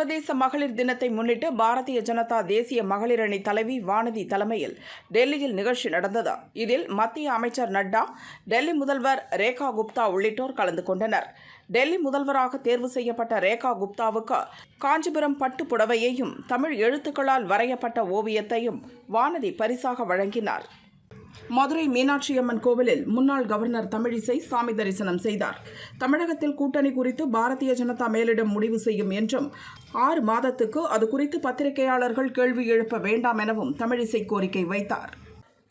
சர்வதேச மகளிர் தினத்தை முன்னிட்டு பாரதிய ஜனதா தேசிய மகளிர் அணி தலைவி வானதி தலைமையில் டெல்லியில் நிகழ்ச்சி நடந்தது. இதில் மத்திய அமைச்சர் நட்டா, டெல்லி முதல்வர் ரேகா குப்தா உள்ளிட்டோர் கலந்து கொண்டனர். டெல்லி முதல்வராக தேர்வு செய்யப்பட்ட ரேகா குப்தாவுக்கு காஞ்சிபுரம் பட்டு புடவையையும் தமிழ் எழுத்துக்களால் வரையப்பட்ட ஓவியத்தையும் வானதி பரிசாக வழங்கினார். மதுரை மீனாட்சியம்மன் கோவிலில் முன்னாள் கவர்னர் தமிழிசை சாமி தரிசனம் செய்தார். தமிழகத்தில் கூட்டணி குறித்து பாரதிய ஜனதா மேலிடம் முடிவு செய்யும் என்றும் 6 மாதத்துக்கு அது குறித்து பத்திரிகையாளர்கள் கேள்வி எழுப்ப வேண்டாம் எனவும் தமிழிசை கோரிக்கை வைத்தார்.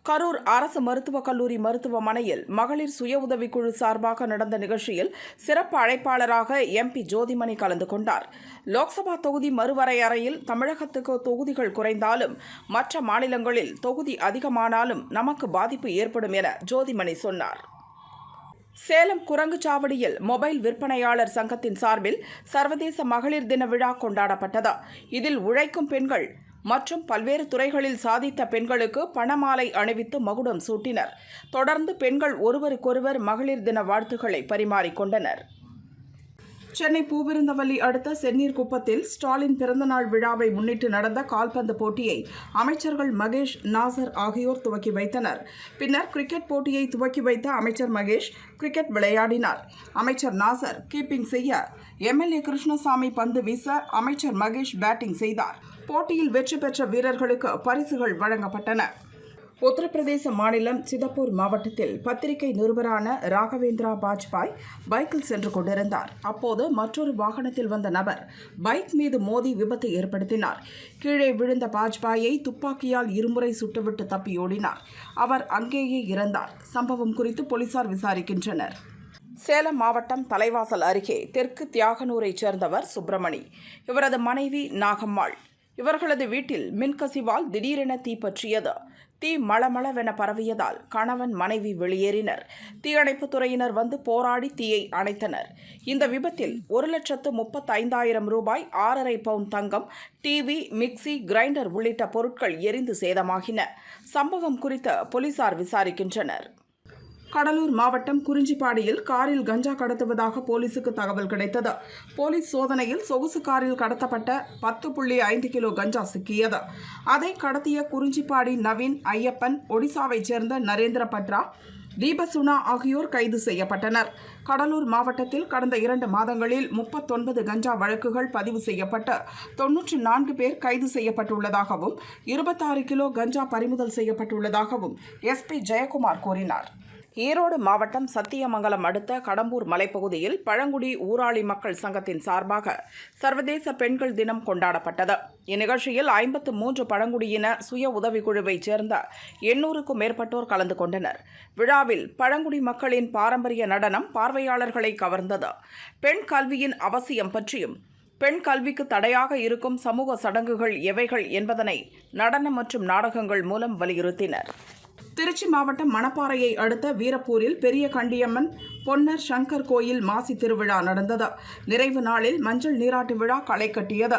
கரூர் அரசு மருத்துவக் கல்லூரி மருத்துவமனையில் மகளிர் சுய உதவிக்குழு சார்பாக நடந்த நிகழ்ச்சியில் சிறப்பு அழைப்பாளராக MP ஜோதிமணி கலந்து கொண்டார். லோக்சபா தொகுதி மறுவரையறையில் தமிழகத்துக்கு தொகுதிகள் குறைந்தாலும் மற்ற மாநிலங்களில் தொகுதி அதிகமானாலும் நமக்கு பாதிப்பு ஏற்படும் என ஜோதிமணி சொன்னார். சேலம் குரங்குச்சாவடியில் மொபைல் விற்பனையாளர் சங்கத்தின் சார்பில் சர்வதேச மகளிர் தின விழா கொண்டாடப்பட்டது. இதில் உழைக்கும் பெண்கள் மற்றும் பல்வேறு துறைகளில் சாதித்த பெண்களுக்கு பணமாலை அணிவித்து மகுடம் சூட்டினர். தொடர்ந்து பெண்கள் ஒருவருக்கொருவர் மகளிர் தின வாழ்த்துக்களை பரிமாறிக்கொண்டனர். சென்னை பூவிருந்தவல்லி அடுத்த செந்நீர் குப்பத்தில் ஸ்டாலின் பிறந்தநாள் விழாவை முன்னிட்டு நடந்த கால்பந்து போட்டியை அமைச்சர்கள் மகேஷ், நாசர் ஆகியோர் துவக்கி வைத்தனர். பின்னர் கிரிக்கெட் போட்டியை துவக்கி வைத்த அமைச்சர் மகேஷ் கிரிக்கெட் விளையாடினார். அமைச்சர் நாசர் கீப்பிங் செய்ய, MLA கிருஷ்ணசாமி பந்து வீச, அமைச்சர் மகேஷ் பேட்டிங் செய்தார். போட்டியில் வெற்றி பெற்ற வீரர்களுக்கு பரிசுகள் வழங்கப்பட்டன. உத்தரப்பிரதேச மாநிலம் சிதப்பூர் மாவட்டத்தில் பத்திரிகை நிருபரான ராகவேந்திரா பாஜ்பாய் பைக்கில் சென்று கொண்டிருந்தார். அப்போது மற்றொரு வாகனத்தில் வந்த நபர் பைக் மீது மோதி விபத்து ஏற்படுத்தினார். கீழே விழுந்த பாஜ்பாயை துப்பாக்கியால் இருமுறை சுட்டுவிட்டு தப்பியோடினார். அவர் அங்கேயே இறந்தார். சம்பவம் குறித்து போலீசார் விசாரிக்கின்றனர். சேலம் மாவட்டம் தலைவாசல் அருகே தெற்கு தியாகனூரைச் சேர்ந்தவர் சுப்பிரமணி. இவரது மனைவி நாகம்மாள். இவர்களது வீட்டில் மின்கசிவால் திடீரென தீப்பற்றியது. தீ மளமளவென பரவியதால் கணவன், மனைவி வெளியேறினர். தீயணைப்புத் துறையினர் வந்து போராடி தீயை அணைத்தனர். இந்த விபத்தில் 1,35,000 ரூபாய், 6.5 பவுன் தங்கம், டிவி, மிக்சி, கிரைண்டர் உள்ளிட்ட பொருட்கள் எரிந்து சேதமாகின. சம்பவம் குறித்து போலீசார் விசாரிக்கின்றனர். கடலூர் மாவட்டம் குறிஞ்சிப்பாடியில் காரில் கஞ்சா கடத்துவதாக போலீசுக்கு தகவல் கிடைத்தது. போலீஸ் சோதனையில் சொகுசு காரில் கடத்தப்பட்ட 10.5 கிலோ கஞ்சா சிக்கியது. அதை கடத்திய குறிஞ்சிப்பாடி நவீன், ஐயப்பன், ஒடிசாவைச் சேர்ந்த நரேந்திர பட்ரா, தீபசுனா ஆகியோர் கைது செய்யப்பட்டனர். கடலூர் மாவட்டத்தில் கடந்த 2 மாதங்களில் 39 கஞ்சா வழக்குகள் பதிவு செய்யப்பட்டு 94 பேர் கைது செய்யப்பட்டுள்ளதாகவும் 26 கிலோ கஞ்சா பறிமுதல் செய்யப்பட்டுள்ளதாகவும் SP ஜெயக்குமார் கூறினார். ஈரோடு மாவட்டம் சத்தியமங்கலம் அடுத்த கடம்பூர் மலைப்பகுதியில் பழங்குடி ஊராளி மக்கள் சங்கத்தின் சார்பாக சர்வதேச பெண்கள் தினம் கொண்டாடப்பட்டது. இந்நிகழ்ச்சியில் 53 பழங்குடியின சுய உதவிக்குழுவைச் சேர்ந்த 800க்கும் மேற்பட்டோர் கலந்து கொண்டனர். விழாவில் பழங்குடி மக்களின் பாரம்பரிய நடனம் பார்வையாளர்களை கவர்ந்தது. பெண் கல்வியின் அவசியம் பற்றியும், பெண் கல்விக்கு தடையாக இருக்கும் சமூக சடங்குகள் எவைகள் என்பதனை நடனம் மற்றும் நாடகங்கள் மூலம் வலியுறுத்தினர். திருச்சி மாவட்டம் மணப்பாறையை அடுத்த வீரப்பூரில் பெரிய கண்டியம்மன் பொன்னர் சங்கர் கோயில் மாசி திருவிழா நடந்தது. நிறைவு நாளில் மஞ்சள் நீராட்டு விழா களை கட்டியது.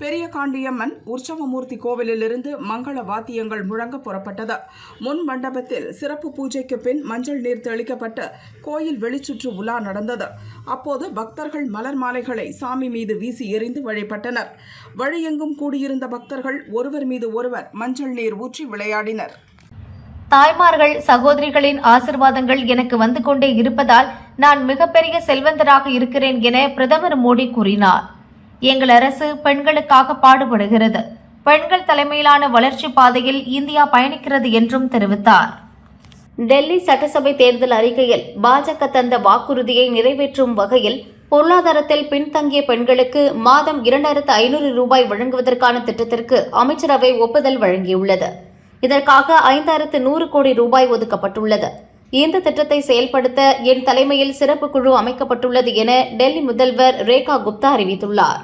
பெரிய காண்டியம்மன் உற்சவமூர்த்தி கோவிலிலிருந்து மங்கள வாத்தியங்கள் முழங்க புறப்பட்டது. முன் மண்டபத்தில் சிறப்பு பூஜைக்கு பின் மஞ்சள் நீர் தெளிக்கப்பட்டு கோயில் வெளிச்சுற்று உலா நடந்தது. அப்போது பக்தர்கள் மலர் மாலைகளை சாமி மீது வீசி எறிந்து வழிபட்டனர். வழியெங்கும் கூடியிருந்த பக்தர்கள் ஒருவர் மீது ஒருவர் மஞ்சள் நீர் ஊற்றி விளையாடினர். தாய்மார்கள், சகோதரிகளின் ஆசிர்வாதங்கள் எனக்கு வந்து கொண்டே இருப்பதால் நான் மிகப்பெரிய செல்வந்தராக இருக்கிறேன் என பிரதமர் மோடி கூறினார். எங்கள் அரசு பெண்களுக்காக பாடுபடுகிறது. பெண்கள் தலைமையிலான வளர்ச்சி பாதையில் இந்தியா பயணிக்கிறது என்றும் தெரிவித்தார். டெல்லி சட்டசபை தேர்தல் அறிக்கையில் பாஜக தந்த வாக்குறுதியை நிறைவேற்றும் வகையில் பொருளாதாரத்தில் பின்தங்கிய பெண்களுக்கு மாதம் 2,500 ரூபாய் வழங்குவதற்கான திட்டத்திற்கு அமைச்சரவை ஒப்புதல் வழங்கியுள்ளது. இதற்காக 5,100 கோடி ரூபாய் ஒதுக்கப்பட்டுள்ளது. இந்த திட்டத்தை செயல்படுத்த என் தலைமையில் சிறப்பு குழு அமைக்கப்பட்டுள்ளது என டெல்லி முதல்வர் ரேகா குப்தா அறிவித்துள்ளார்.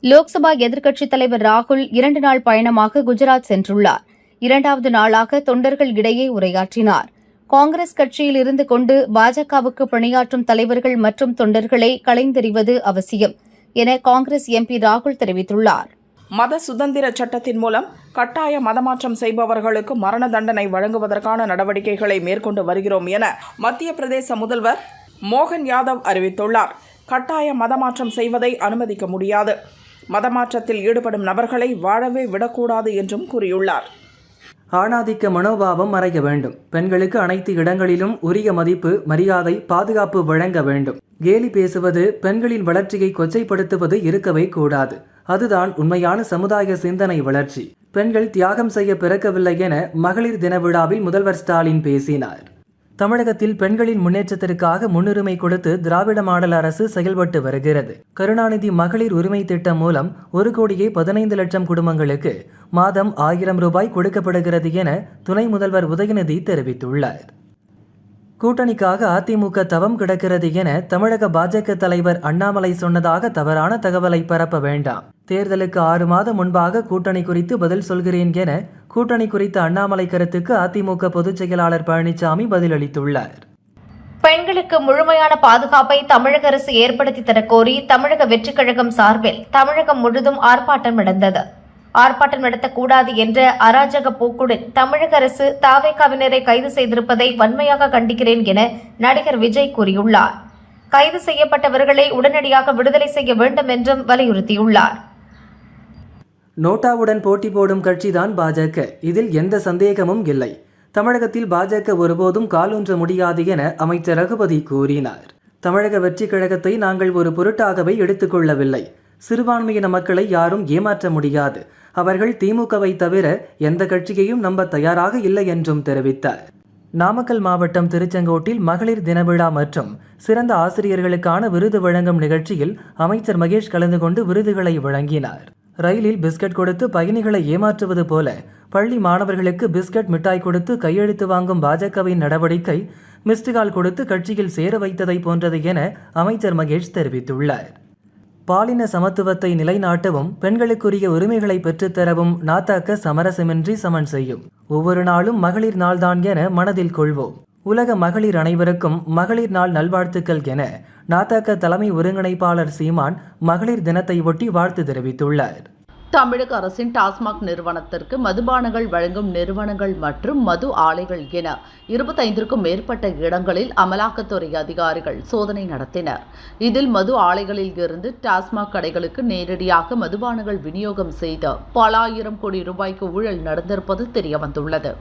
லோக்சபா எதிர்க்கட்சித் தலைவர் ராகுல் 2 நாள் பயணமாக குஜராத் சென்றுள்ளார். 2வது நாளாக தொண்டர்கள் இடையே உரையாற்றினார். காங்கிரஸ் கட்சியில் இருந்து கொண்டு பாஜகவுக்கு பணியாற்றும் தலைவர்கள் மற்றும் தொண்டர்களை களைந்தெறிவது அவசியம் என காங்கிரஸ் MP ராகுல் தெரிவித்துள்ளார். மத சுதந்திர சட்டத்தின் மூலம் கட்டாய மதமாற்றம் செய்பவர்களுக்கு மரண தண்டனை வழங்குவதற்கான நடவடிக்கைகளை மேற்கொண்டு வருகிறோம் என மத்திய பிரதேச முதல்வர் மோகன் யாதவ் அறிவித்துள்ளார். கட்டாய மதமாற்றம் செய்வதை அனுமதிக்க முடியாது. மதமாற்றத்தில் ஈடுபடும் நபர்களை வாழவே விடக்கூடாது என்றும் கூறியுள்ளார். ஆணாதிக்க மனோபாவம் மறைய வேண்டும். பெண்களுக்கு அனைத்து இடங்களிலும் உரிய மதிப்பு, மரியாதை, பாதுகாப்பு வழங்க வேண்டும். கேலி பேசுவது, பெண்களின் வளர்ச்சியை கொச்சைப்படுத்துவது இருக்கவே கூடாது. அதுதான் உண்மையான சமுதாய சிந்தனை வளர்ச்சி. பெண்கள் தியாகம் செய்ய பிறக்கவில்லை என மகளிர் தின விழாவில் முதல்வர் ஸ்டாலின் பேசினார். தமிழகத்தில் பெண்களின் முன்னேற்றத்திற்காக முன்னுரிமை கொடுத்து திராவிட மாடல் அரசு செயல்பட்டு வருகிறது. கருணாநிதி மகளிர் உரிமை திட்டம் மூலம் 1,15,00,000 குடும்பங்களுக்கு மாதம் 1000 ரூபாய் கொடுக்கப்படுகிறது என துணை முதல்வர் உதயநிதி தெரிவித்துள்ளார். கூட்டணிக்காக அதிமுக தவம் கிடக்கிறது என தமிழக பாஜக தலைவர் அண்ணாமலை சொன்னதாக தவறான தகவலை பரப்ப வேண்டாம். தேர்தலுக்கு 6 மாதம் முன்பாக கூட்டணி குறித்து பதில் சொல்கிறேன் என கூட்டணி குறித்த அண்ணாமலை கருத்துக்கு அதிமுக பொதுச் செயலாளர் பழனிசாமி பதிலளித்துள்ளார். பெண்களுக்கு முழுமையான பாதுகாப்பை தமிழக அரசு ஏற்படுத்தி தரக்கோரி தமிழக வெற்றிக் கழகம் சார்பில் தமிழகம் முழுதும் ஆர்ப்பாட்டம் நடந்தது. ஆர்ப்பாட்டம் நடத்தக்கூடாது என்ற அராஜக போக்குடன் தமிழக அரசு தாவேகாவினரை கைது செய்திருப்பதை வன்மையாக கண்டிக்கிறேன் என நடிகர் விஜய் கூறியுள்ளார். கைது செய்யப்பட்டவர்களை உடனடியாக விடுதலை செய்ய வேண்டும் என்றும் வலியுறுத்தியுள்ளார். நோட்டாவுடன் போட்டி போடும் கட்சிதான் பாஜக. இதில் எந்த சந்தேகமும் இல்லை. தமிழகத்தில் பாஜக ஒருபோதும் காலூன்ற முடியாது என அமைச்சர் ரகுபதி கூறினார். தமிழக வெற்றி கழகத்தை நாங்கள் ஒரு பொருட்டாகவே எடுத்துக்கொள்ளவில்லை. சிறுபான்மையின மக்களை யாரும் ஏமாற்ற முடியாது. அவர்கள் திமுகவை தவிர எந்த கட்சியையும் நம்ப தயாராக இல்லை என்றும் தெரிவித்தார். நாமக்கல் மாவட்டம் திருச்செங்கோட்டில் மகளிர் தின விழா மற்றும் சிறந்த ஆசிரியர்களுக்கான விருது வழங்கும் நிகழ்ச்சியில் அமைச்சர் மகேஷ் கலந்து கொண்டு விருதுகளை வழங்கினார். ரயிலில் பிஸ்கட் கொடுத்து பயணிகளை ஏமாற்றுவது போல பள்ளி மாணவர்களுக்கு பிஸ்கட் மிட்டாய் கொடுத்து கையெழுத்து வாங்கும் பாஜகவின் நடவடிக்கை மிஸ்டுகால் கொடுத்து கட்சியில் சேர வைத்ததை போன்றது என அமைச்சர் மகேஷ் தெரிவித்துள்ளார். பாலின சமத்துவத்தை நிலைநாட்டவும் பெண்களுக்குரிய உரிமைகளை பெற்றுத்தரவும் நாத்தாக்க சமரசமின்றி சமன் செய்யும். ஒவ்வொரு நாளும் மகளிர் நாள்தான் என மனதில் கொள்வோம். உலக மகளிர் அனைவருக்கும் மகளிர் நாள் நல்வாழ்த்துக்கள் என நாத்தாக்க தலைமை ஒருங்கிணைப்பாளர் சீமான் மகளிர் தினத்தை ஒட்டி வாழ்த்து தெரிவித்துள்ளார். தமிழக அரசின் டாஸ்மாக் நிறுவனத்திற்கு மதுபானங்கள் வழங்கும் நிறுவனங்கள் மற்றும் மது ஆலைகள் என 25க்கும் மேற்பட்ட இடங்களில் அமலாக்கத்துறை அதிகாரிகள் சோதனை நடத்தினர். இதில் மது ஆலைகளில் இருந்து டாஸ்மாக் கடைகளுக்கு நேரடியாக மதுபானங்கள் விநியோகம் செய்த பல ஆயிரம் கோடி ரூபாய்க்கு ஊழல் நடந்திருப்பது தெரியவந்துள்ளது.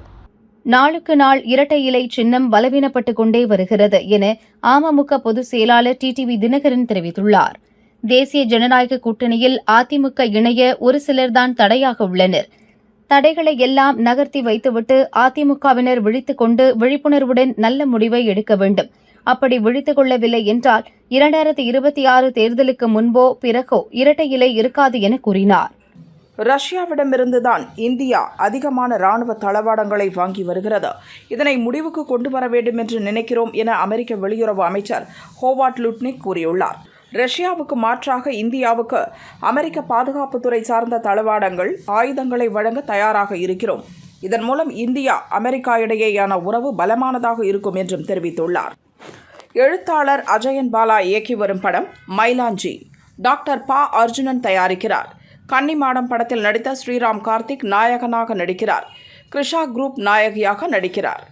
நாளுக்கு நாள் இரட்டை இலை சின்னம் பலவீனப்பட்டுக் கொண்டே வருகிறது என அமமுக பொதுச் செயலாளர் டிடிவி தினகரன் தெரிவித்துள்ளார். தேசிய ஜனநாயக கூட்டணியில் அதிமுக இணைய ஒரு சிலர்தான் தடையாக உள்ளனர். தடைகளை எல்லாம் நகர்த்தி வைத்துவிட்டு அதிமுகவினர் விழித்துக் கொண்டு விழிப்புணர்வுடன் நல்ல முடிவை எடுக்க வேண்டும். அப்படி விழித்துக் கொள்ளவில்லை என்றால் 2026 தேர்தலுக்கு முன்போ பிறகோ இரட்டை இலை இருக்காது என கூறினார். ரஷ்யாவிடமிருந்துதான் இந்தியா அதிகமான ராணுவ தளவாடங்களை வாங்கி வருகிறது. இதனை முடிவுக்கு கொண்டு வர வேண்டும் என்று நினைக்கிறோம் என அமெரிக்க வெளியுறவு அமைச்சர் ஹோவார்ட் லுட்னிக் கூறியுள்ளார். ரஷ்யாவுக்கு மாற்றாக இந்தியாவுக்கு அமெரிக்க பாதுகாப்புத்துறை சார்ந்த தளவாடங்கள், ஆயுதங்களை வழங்க தயாராக இருக்கிறோம். இதன் மூலம் இந்தியா அமெரிக்கா இடையேயான உறவு பலமானதாக இருக்கும் என்றும் தெரிவித்துள்ளார். எழுத்தாளர் அஜயன் பாலா இயக்கி வரும் படம் மயிலாஞ்சி டாக்டர் ப. அர்ஜுனன் தயாரிக்கிறார். கன்னிமாடம் படத்தில் நடித்த ஸ்ரீராம் கார்த்திக் நாயகனாக நடிக்கிறார். கிருஷா குரூப் நாயகியாக நடிக்கிறார்.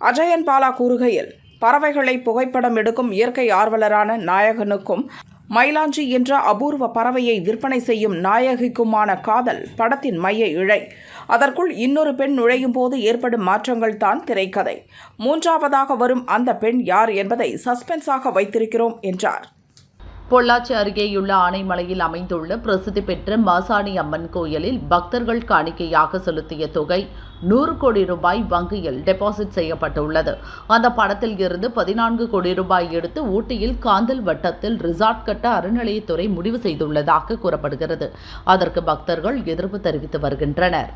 அஜயன் பாலா கூறுகையில், பறவைகளை புகைப்படம் எடுக்கும் இயற்கை ஆர்வலரான நாயகனுக்கும் மயிலாஞ்சி என்ற அபூர்வ பறவையை விற்பனை செய்யும் நாயகிக்குமான காதல் படத்தின் மைய இழை. அதற்குள் இன்னொரு பெண் நுழையும் போது ஏற்படும் மாற்றங்கள் தான் திரைக்கதை. 3ஆவதாக வரும் அந்த பெண் யார் என்பதை சஸ்பென்ஸாக வைத்திருக்கிறோம் என்றார். பொள்ளாச்சி அருகேயுள்ள ஆனைமலையில் அமைந்துள்ள பிரசித்தி பெற்ற மாசாணி அம்மன் கோயிலில் பக்தர்கள் காணிக்கையாக செலுத்திய தொகை 100 கோடி ரூபாய் வங்கியில் டெபாசிட் செய்யப்பட்டுள்ளது. அந்த பணத்தில் இருந்து 14 கோடி ரூபாய் எடுத்து ஊட்டியில் காந்தல் வட்டத்தில் ரிசார்ட் கட்ட அறநிலையத்துறை முடிவு செய்துள்ளதாக கூறப்படுகிறது. அதற்கு பக்தர்கள் எதிர்ப்பு தெரிவித்து வருகின்றனர்.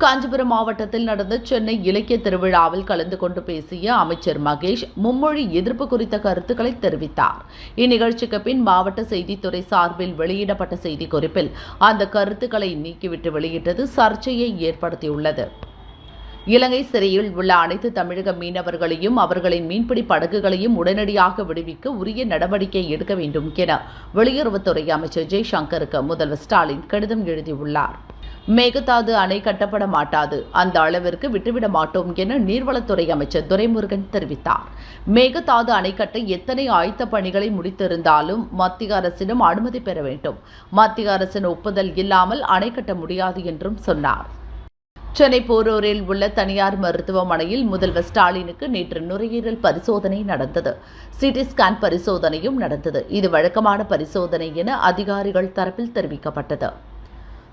காஞ்சிபுரம் மாவட்டத்தில் நடந்த சென்னை இலக்கிய திருவிழாவில் கலந்து கொண்டு பேசிய அமைச்சர் மகேஷ் மும்மொழி எதிர்ப்பு குறித்த கருத்துக்களை தெரிவித்தார். இந்நிகழ்ச்சிக்கு பின் மாவட்ட செய்தித்துறை சார்பில் வெளியிடப்பட்ட செய்திக்குறிப்பில் அந்த கருத்துக்களை நீக்கிவிட்டு வெளியிட்டது சர்ச்சையை ஏற்படுத்தியுள்ளது. இலங்கை சிறையில் உள்ள அனைத்து தமிழக மீனவர்களையும் அவர்களின் மீன்பிடி படகுகளையும் உடனடியாக விடுவிக்க உரிய நடவடிக்கை எடுக்க வேண்டும் என வெளியுறவுத்துறை அமைச்சர் ஜெய்சங்கருக்கு முதல்வர் ஸ்டாலின் கடிதம் எழுதியுள்ளார். மேகதாது அணை கட்டப்பட மாட்டாது, அந்த அளவிற்கு விட்டுவிட மாட்டோம் என நீர்வளத்துறை அமைச்சர் துரைமுருகன் தெரிவித்தார். மேகதாது அணை கட்ட எத்தனை ஆயத்த பணிகளை முடித்திருந்தாலும் மத்திய அரசிடம் அனுமதி பெற வேண்டும். மத்திய அரசின் ஒப்புதல் இல்லாமல் அணை கட்ட முடியாது என்றும் சொன்னார். சென்னை போரூரில் உள்ள தனியார் மருத்துவமனையில் முதல்வர் ஸ்டாலினுக்கு நேற்று நுரையீரல் பரிசோதனை நடந்தது. சிடி ஸ்கேன் பரிசோதனையும் நடந்தது. இது வழக்கமான பரிசோதனை என அதிகாரிகள் தரப்பில் தெரிவிக்கப்பட்டது.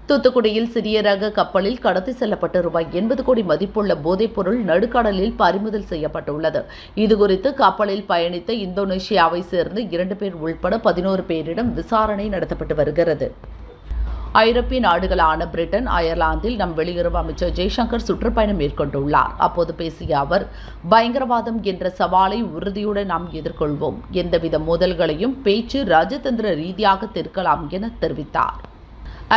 தூத்துக்குடியில் சிறிய ரக கப்பலில் கடத்தி செல்லப்பட்ட ரூபாய் 80 கோடி மதிப்புள்ள போதைப்பொருள் நடுக்கடலில் பறிமுதல் செய்யப்பட்டுள்ளது. இதுகுறித்து கப்பலில் பயணித்த இந்தோனேஷியாவை சேர்ந்த 2 பேர் உள்பட 11 பேரிடம் விசாரணை நடத்தப்பட்டு வருகிறது. ஐரோப்பிய நாடுகளான பிரிட்டன், அயர்லாந்தில் நம் வெளியுறவு அமைச்சர் ஜெய்சங்கர் சுற்றுப்பயணம் மேற்கொண்டுள்ளார். அப்போது பேசிய அவர், பயங்கரவாதம் என்ற சவாலை உறுதியுடன் நாம் எதிர்கொள்வோம். எந்தவித மோதல்களையும் பேச்சு ராஜதந்திர ரீதியாக தீர்க்கலாம் என தெரிவித்தார்.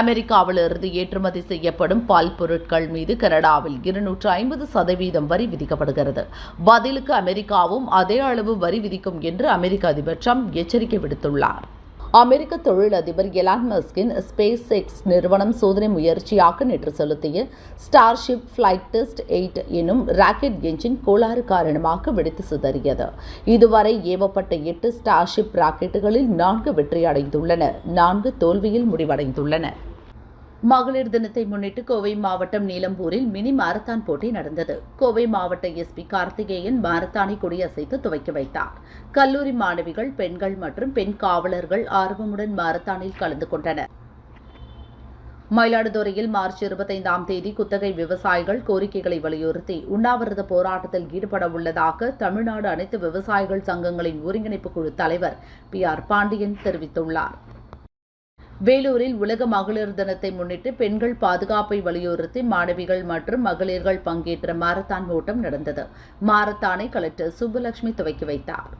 அமெரிக்காவிலிருந்து ஏற்றுமதி செய்யப்படும் பால் பொருட்கள் மீது கனடாவில் 250% வரி விதிக்கப்படுகிறது. பதிலுக்கு அமெரிக்காவும் அதே அளவு வரி விதிக்கும் என்று அமெரிக்க அதிபர் ட்ரம்ப் எச்சரிக்கை விடுத்துள்ளார். அமெரிக்க தொழிலதிபர் எலான் மஸ்கின் ஸ்பேஸ் எக்ஸ் நிறுவனம் சோதனை முயற்சியாக நேற்று செலுத்திய ஸ்டார்ஷிப் ஃபிளைட் டெஸ்ட் 8 எனும் ராக்கெட் என்ஜின் கோளாறு காரணமாக வெடித்து சிதறியது. இதுவரை ஏவப்பட்ட 8 ஸ்டார்ஷிப் ராக்கெட்டுகளில் 4 வெற்றியடைந்துள்ளன, 4 தோல்வியில் முடிவடைந்துள்ளன. மகளிர் தினத்தை முன்னிட்டு கோவை மாவட்டம் நீலம்பூரில் மினி மாரத்தான் போட்டி நடந்தது. கோவை மாவட்ட எஸ்பி கார்த்திகேயன் மாரத்தானை கொடியசைத்து துவக்கி வைத்தார். கல்லூரி மாணவிகள், பெண்கள் மற்றும் பெண் காவலர்கள் ஆர்வமுடன் மாரத்தானில் கலந்து கொண்டனர். மயிலாடுதுறையில் மார்ச் 25ஆம் தேதி குத்தகை விவசாயிகள் கோரிக்கைகளை வலியுறுத்தி உண்ணாவிரத போராட்டத்தில் ஈடுபட உள்ளதாக தமிழ்நாடு அனைத்து விவசாயிகள் சங்கங்களின் ஒருங்கிணைப்பு குழு தலைவர் PR பாண்டியன் தெரிவித்துள்ளார். வேலூரில் உலக மகளிர் தினத்தை முன்னிட்டு பெண்கள் பாதுகாப்பை வலியுறுத்தி மாணவிகள் மற்றும் மகளிர்கள் பங்கேற்ற மாரத்தான் ஓட்டம் நடந்தது. மாரத்தானை கலெக்டர் சுப்புலட்சுமி துவக்கி வைத்தார்.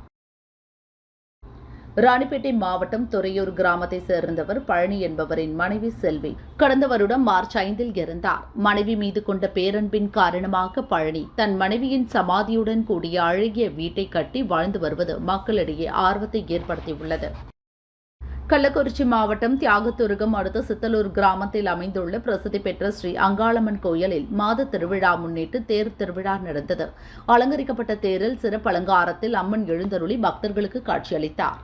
ராணிப்பேட்டை மாவட்டம் துறையூர் கிராமத்தை சேர்ந்தவர் பழனி என்பவரின் மனைவி செல்வி கடந்த வருடம் மார்ச் 5இல் இறந்தார். மனைவி மீது கொண்ட பேரன்பின் காரணமாக பழனி தன் மனைவியின் சமாதியுடன் கூடிய அழகிய வீட்டை கட்டி வாழ்ந்து வருவது மக்களிடையே ஆர்வத்தை ஏற்படுத்தியுள்ளது. கள்ளக்குறிச்சி மாவட்டம் தியாகதுருகம் அடுத்த சித்தலூர் கிராமத்தில் அமைந்துள்ள பிரசித்தி பெற்ற ஸ்ரீ அங்காளம்மன் கோயிலில் மாத திருவிழா முன்னிட்டு தேர் திருவிழா நடந்தது. அலங்கரிக்கப்பட்ட தேரில் சிறப்பு அலங்காரத்தில் அம்மன் எழுந்தருளி பக்தர்களுக்கு காட்சியளித்தார்.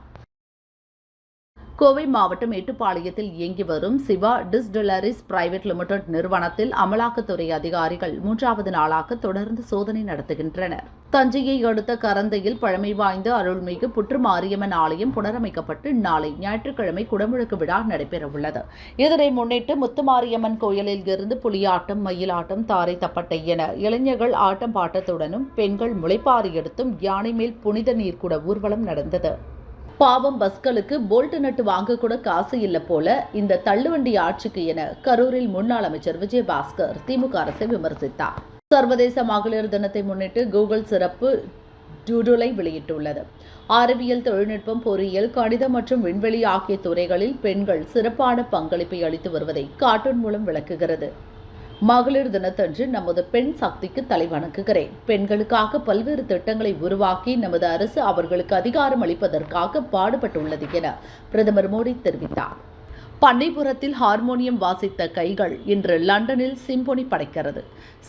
கோவை மாவட்டம் மேட்டுப்பாளையத்தில் இயங்கி வரும் சிவா டிஸ்டிலரிஸ் பிரைவேட் லிமிடெட் நிறுவனத்தில் அமலாக்கத்துறை அதிகாரிகள் 3வது நாளாக தொடர்ந்து சோதனை நடத்துகின்றனர். தஞ்சையை அடுத்த கரந்தையில் பழமை வாய்ந்த அருள்மிகு புற்று மாரியம்மன் ஆலயம் புனரமைக்கப்பட்டு நாளை ஞாயிற்றுக்கிழமை குடமுழுக்கு விழா நடைபெறவுள்ளது. இதனை முன்னிட்டு முத்துமாரியம்மன் கோயிலில் இருந்து புலியாட்டம், மயிலாட்டம், தாரை தப்பட்டை என இளைஞர்கள் ஆட்டம் பாட்டத்துடனும் பெண்கள் முளைப்பாரி எடுத்தும் யானை மேல் புனித நீர்க்குட ஊர்வலம் நடந்தது. பாவம், பஸ்களுக்கு போல்ட் நட்டு வாங்க கூட காசு இல்ல போல இந்த தள்ளுவண்டி ஆட்சிக்கு என கரூரில் முன்னாள் அமைச்சர் விஜயபாஸ்கர் திமுக அரசை விமர்சித்தார். சர்வதேச மகளிர் தினத்தை முன்னிட்டு கூகுள் சிறப்பு டூடுலை வெளியிட்டுள்ளது. அறிவியல், தொழில்நுட்பம், பொறியியல், கணிதம் மற்றும் விண்வெளி ஆகிய துறைகளில் பெண்கள் சிறப்பான பங்களிப்பை அளித்து வருவதை கார்ட்டூன் மூலம் விளக்குகிறது. மகளிர் தினத்தன்று நமது பெண் சக்திக்கு தலைவணங்குகிறேன். பெண்களுக்காக பல்வேறு திட்டங்களை உருவாக்கி நமது அரசு அவர்களுக்கு அதிகாரம் அளிப்பதற்காக பாடுபட்டுள்ளது என பிரதமர் மோடி தெரிவித்தார். பண்ணைபுரத்தில் ஹார்மோனியம் வாசித்த கைகள் இன்று லண்டனில் சிம்பொனி படைக்கிறது.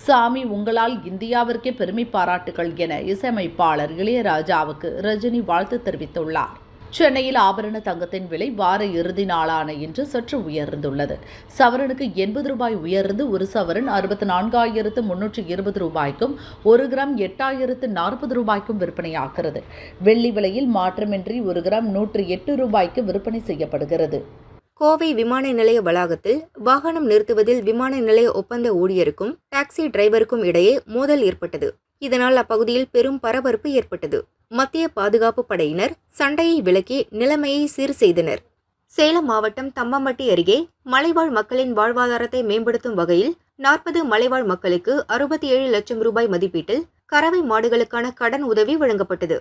சாமி, உங்களால் இந்தியாவிற்கே பெருமை பாராட்டுகள் என இசையமைப்பாளர் இளையராஜாவுக்கு ரஜினி வாழ்த்து தெரிவித்துள்ளார். சென்னையில் ஆபரண தங்கத்தின் விலை வார இறுதி நாளான இன்று சற்று உயர்ந்துள்ளது. சவரனுக்கு 80 ரூபாய் உயர்ந்து ஒரு சவரன் 64,320 ரூபாய்க்கும் 1 கிராம் 8,040 ரூபாய்க்கும் விற்பனையாகிறது. வெள்ளி விலையில் மாற்றமின்றி 1 கிராம் 108 ரூபாய்க்கு விற்பனை செய்யப்படுகிறது. கோவை விமான நிலைய வளாகத்தில் வாகனம் நிறுத்துவதில் விமான நிலைய ஒப்பந்த ஊழியருக்கும் டாக்ஸி டிரைவருக்கும் இடையே மோதல் ஏற்பட்டது. இதனால் அப்பகுதியில் பெரும் பரபரப்பு ஏற்பட்டது. மத்திய பாதுகாப்பு படையினர் சண்டையை விலக்கி நிலைமையை சீர் செய்தனர். சேலம் மாவட்டம் தம்மம்பட்டி அருகே மலைவாழ் மக்களின் வாழ்வாதாரத்தை மேம்படுத்தும் வகையில் 40 மலைவாழ் மக்களுக்கு 67 லட்சம் ரூபாய் மதிப்பீட்டில் கறவை மாடுகளுக்கான கடன் உதவி வழங்கப்பட்டது.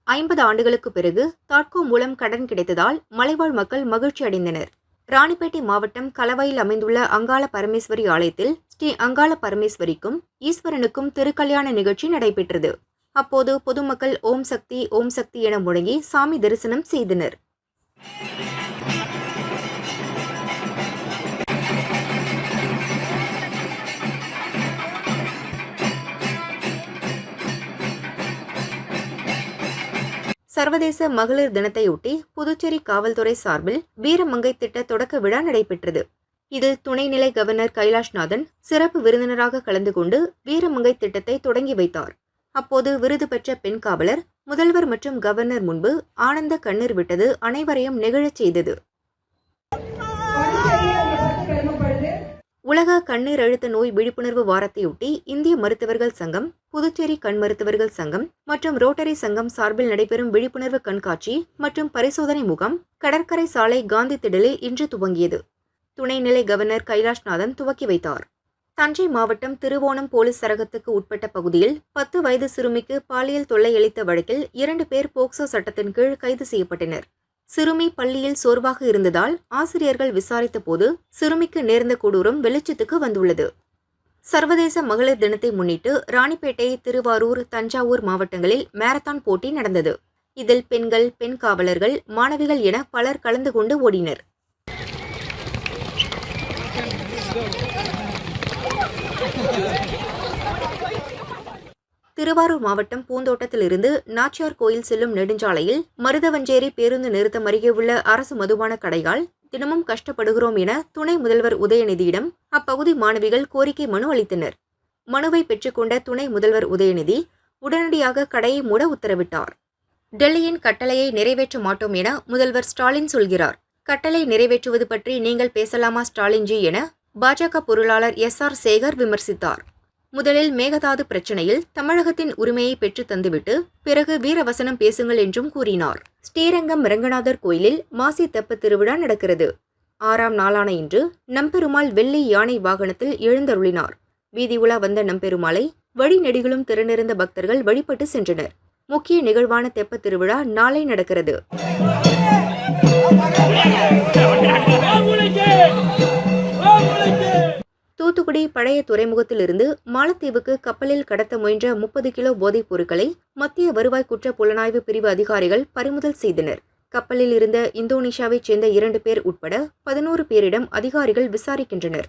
50 ஆண்டுகளுக்கு பிறகு தாட்கோ மூலம் கடன் கிடைத்ததால் மலைவாழ் மக்கள் மகிழ்ச்சி அடைந்தனர். ராணிப்பேட்டை மாவட்டம் கலவையில் அமைந்துள்ள அங்காள பரமேஸ்வரி ஆலயத்தில் ஸ்ரீ அங்காள பரமேஸ்வரிக்கும் ஈஸ்வரனுக்கும் திருக்கல்யாண நிகழ்ச்சி நடைபெற்றது. அப்போது பொதுமக்கள் ஓம் சக்தி என முழங்கி சாமி தரிசனம் செய்தனர். சர்வதேச மகளிர் தினத்தையொட்டி புதுச்சேரி காவல்துறை சார்பில் வீரமங்கை திட்ட தொடக்க விழா நடைபெற்றது. இதில் துணைநிலை கவர்னர் கைலாஷ்நாதன் சிறப்பு விருந்தினராக கலந்து கொண்டு வீரமங்கை திட்டத்தை தொடங்கி வைத்தார். அப்போது விருது பெற்ற பெண் காவலர் முதல்வர் மற்றும் கவர்னர் முன்பு ஆனந்த கண்ணீர் விட்டது அனைவரையும் நெகிழச் செய்தது. உலக கண்ணீர் அழுத்த நோய் விழிப்புணர்வு வாரத்தையொட்டி இந்திய மருத்துவர்கள் சங்கம், புதுச்சேரி கண் மருத்துவர்கள் சங்கம் மற்றும் ரோட்டரி சங்கம் சார்பில் நடைபெறும் விழிப்புணர்வு கண்காட்சி மற்றும் பரிசோதனை முகாம் கடற்கரை சாலை காந்தி திடலில் இன்று துவங்கியது. துணைநிலை கவர்னர் கைலாஷ்நாதன் துவக்கி வைத்தார். தஞ்சை மாவட்டம் திருவோணம் போலீஸ் சரகத்துக்கு உட்பட்ட பகுதியில் 10 வயது சிறுமிக்கு பாலியல் தொல்லை அளித்த வழக்கில் 2 பேர் போக்சோ சட்டத்தின் கீழ் கைது செய்யப்பட்டனர். சிறுமி பள்ளியில் சோர்வாக இருந்ததால் ஆசிரியர்கள் விசாரித்த போது சிறுமிக்கு நேர்ந்த கொடூரம் வெளிச்சத்துக்கு வந்துள்ளது. சர்வதேச மகளிர் தினத்தை முன்னிட்டு ராணிப்பேட்டை, திருவாரூர், தஞ்சாவூர் மாவட்டங்களில் மாரத்தான் போட்டி நடந்தது. இதில் பெண்கள், பெண் காவலர்கள், மாணவிகள் என பலர் கலந்து கொண்டு ஓடினர். திருவாரூர் மாவட்டம் பூந்தோட்டத்திலிருந்து நாச்சியார் கோயில் செல்லும் நெடுஞ்சாலையில் மருதவஞ்சேரி பேருந்து நிறுத்தம் அருகே உள்ள அரசு மதுபான கடையால் தினமும் கஷ்டப்படுகிறோம் என துணை முதல்வர் உதயநிதியிடம் அப்பகுதி மாணவிகள் கோரிக்கை மனு அளித்தனர். மனுவை பெற்றுக்கொண்ட துணை முதல்வர் உதயநிதி உடனடியாக கடையை மூட உத்தரவிட்டார். டெல்லியின் கட்டளையை நிறைவேற்ற மாட்டோம் என முதல்வர் ஸ்டாலின் சொல்கிறார். கட்டளை நிறைவேற்றுவது பற்றி நீங்கள் பேசலாமா ஸ்டாலின்ஜி என பாஜக பொருளாளர் SR சேகர் விமர்சித்தார். முதலில் மேகதாது பிரச்சனையில் தமிழகத்தின் உரிமையை பெற்று தந்துவிட்டு பிறகு வீரவசனம் பேசுங்கள் என்றும் கூறினார். ஸ்ரீரங்கம் ரங்கநாதர் கோயிலில் மாசி தெப்ப திருவிழா நடக்கிறது. 6ஆம் நாளான இன்று நம்பெருமாள் வெள்ளி யானை வாகனத்தில் எழுந்தருளினார். வீதி உலா வந்த நம்பெருமாளை வழிநெடுகிலும் திரண்டிருந்த பக்தர்கள் வழிபட்டு சென்றனர். முக்கிய நிகழ்வான தெப்ப திருவிழா நாளை நடக்கிறது. தூத்துக்குடி பழைய துறைமுகத்திலிருந்து மாலத்தீவுக்கு கப்பலில் கடத்த முயன்ற 30 கிலோ போதைப் பொருட்களை மத்திய வருவாய் குற்ற புலனாய்வு பிரிவு அதிகாரிகள் பறிமுதல் செய்தனர். கப்பலில் இருந்த இந்தோனேஷியாவைச் சேர்ந்த 2 பேர் உட்பட 11 பேரிடம் அதிகாரிகள் விசாரிக்கின்றனர்.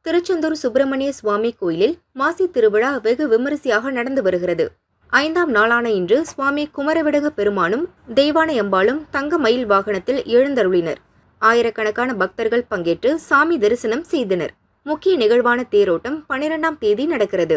திருச்செந்தூர் சுப்பிரமணிய சுவாமி கோயிலில் மாசி திருவிழா வெகு விமரிசையாக நடந்து வருகிறது. 5ஆம் நாளான இன்று சுவாமி குமரவிடக பெருமானும் தெய்வானை அம்பாளும் தங்க மயில் வாகனத்தில் எழுந்தருளினர். ஆயிரக்கணக்கான பக்தர்கள் பங்கேற்று சாமி தரிசனம் செய்தனர். முக்கிய நிகழ்வான தேரோட்டம் 12ஆம் தேதி நடக்கிறது.